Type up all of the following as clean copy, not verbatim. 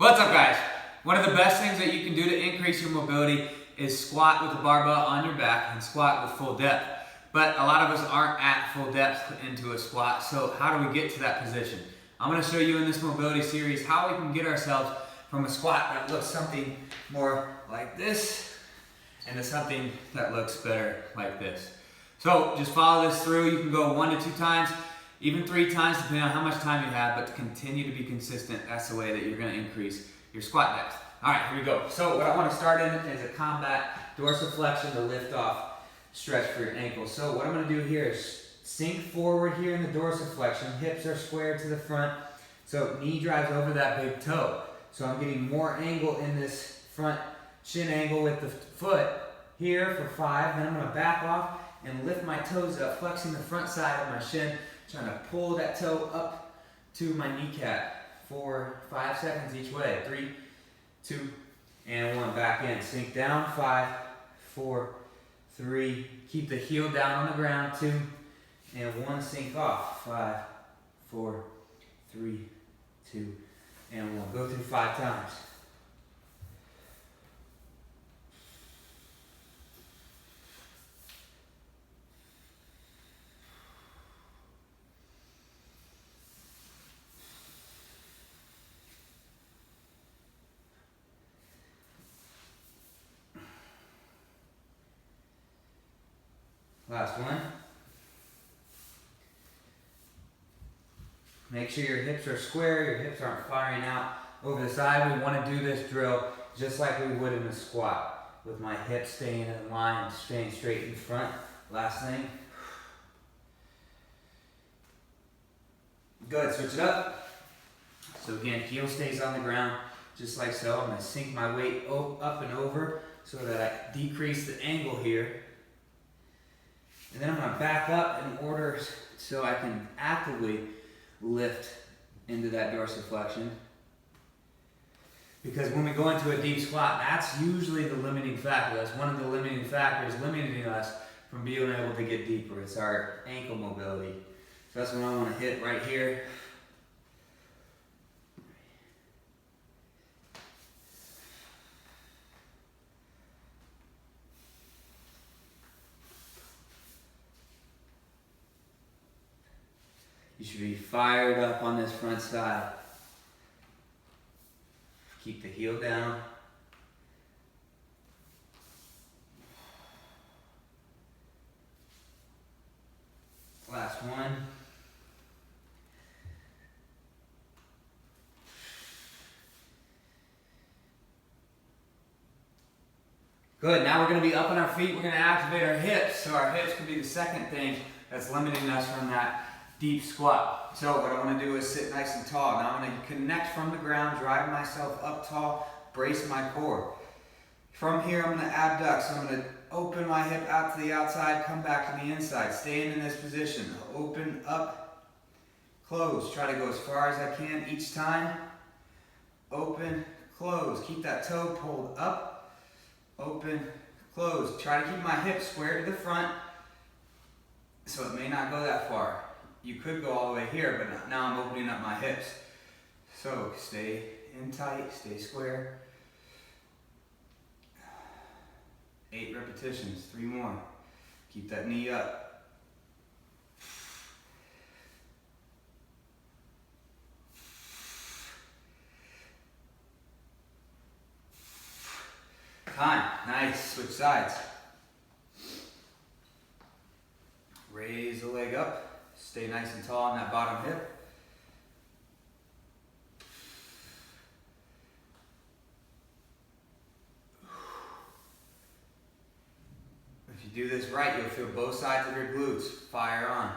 What's up, guys? One of the best things that you can do to increase your mobility is squat with a barbell on your back and squat with full depth. But a lot of us aren't at full depth into a squat, so how do we get to that position? I'm going to show you in this mobility series how we can get ourselves from a squat that looks something more like this into something that looks better like this. So just follow this through. You can go 1 to 2 times, even 3 times, depending on how much time you have, but to continue to be consistent, that's the way that you're going to increase your squat depth. All right, here we go. So what I want to start in is a combat dorsiflexion to lift off stretch for your ankles. So what I'm going to do here is sink forward here in the dorsiflexion. Hips are squared to the front, so knee drives over that big toe. So I'm getting more angle in this front shin angle with the foot here for 5. Then I'm going to back off and lift my toes up, flexing the front side of my shin, trying to pull that toe up to my kneecap for 5 seconds each way. 3, 2, and 1. Back in. Sink down. 5, 4, 3. Keep the heel down on the ground. 2, and 1. Sink off. 5, 4, 3, 2, and 1. Go through 5 times. Last one. Make sure your hips are square, your hips aren't firing out over the side. We want to do this drill just like we would in a squat, with my hips staying in line and staying straight in front. Last thing. Good, switch it up. So again, heel stays on the ground, just like so. I'm going to sink my weight up and over so that I decrease the angle here. And then I'm going to back up in order so I can actively lift into that dorsiflexion. Because when we go into a deep squat, that's usually the limiting factor. That's one of the limiting factors limiting us from being able to get deeper. It's our ankle mobility. So that's what I want to hit right here. You should be fired up on this front side. Keep the heel down. Last one. Good, now we're going to be up on our feet. We're going to activate our hips. So our hips could be the second thing that's limiting us from that deep squat. So what I want to do is sit nice and tall. Now I'm going to connect from the ground, drive myself up tall, brace my core. From here I'm going to abduct. So I'm going to open my hip out to the outside, come back to the inside, staying in this position. Open, up, close. Try to go as far as I can each time. Open, close. Keep that toe pulled up. Open, close. Try to keep my hips square to the front, so it may not go that far. You could go all the way here, but now I'm opening up my hips. So stay in tight, stay square. 8 repetitions, 3 more. Keep that knee up. Time, nice, switch sides. Raise the leg up. Stay nice and tall on that bottom hip. If you do this right, you'll feel both sides of your glutes fire on.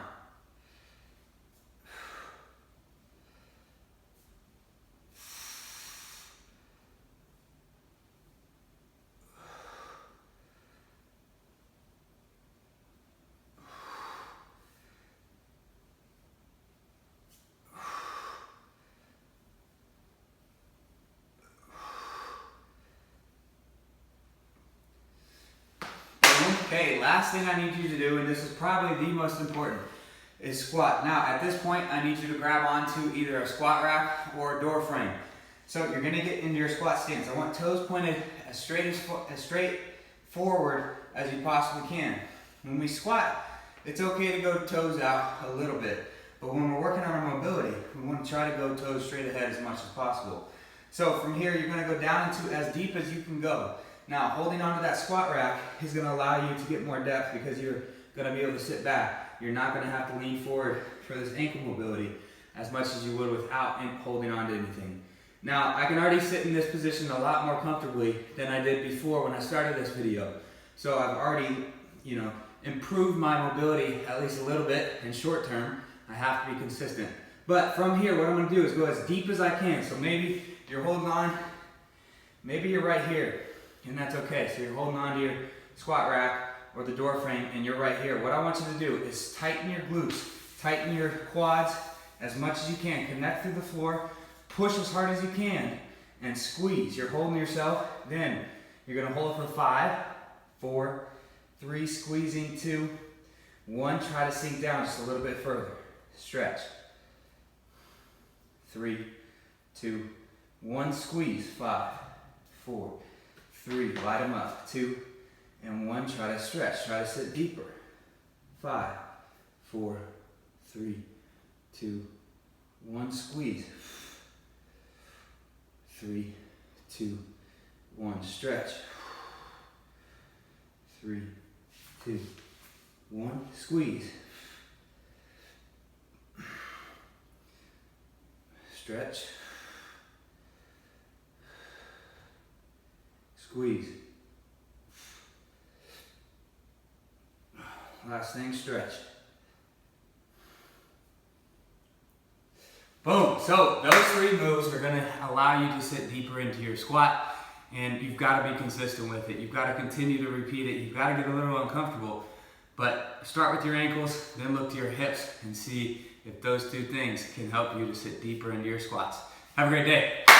Okay, last thing I need you to do, and this is probably the most important, is squat. Now, at this point, I need you to grab onto either a squat rack or a door frame. So you're gonna get into your squat stance. I want toes pointed as straight forward as you possibly can. When we squat, it's okay to go toes out a little bit, but when we're working on our mobility, we want to try to go toes straight ahead as much as possible. So from here, you're gonna go down into as deep as you can go. Now, holding onto that squat rack is gonna allow you to get more depth because you're gonna be able to sit back. You're not gonna have to lean forward for this ankle mobility as much as you would without holding on to anything. Now, I can already sit in this position a lot more comfortably than I did before when I started this video. So I've already, improved my mobility at least a little bit in short term. I have to be consistent. But from here, what I'm gonna do is go as deep as I can. So maybe you're holding on, maybe you're right here, and that's okay. So you're holding on to your squat rack or the door frame, and you're right here. What I want you to do is tighten your glutes, tighten your quads as much as you can. Connect through the floor, push as hard as you can, and squeeze. You're holding yourself, then you're gonna hold for 5, 4, 3, squeezing, 2, 1. Try to sink down just a little bit further. Stretch. 3, 2, 1, squeeze. 5, 4, 3, light them up. 2 and 1, try to stretch. Try to sit deeper. 5, 4, 3, 2, 1, squeeze. 3, 2, 1, stretch. 3, 2, 1, squeeze. Stretch. Squeeze. Last thing, stretch. Boom. So those 3 moves are going to allow you to sit deeper into your squat, and you've got to be consistent with it. You've got to continue to repeat it. You've got to get a little uncomfortable, but start with your ankles, then look to your hips and see if those 2 things can help you to sit deeper into your squats. Have a great day.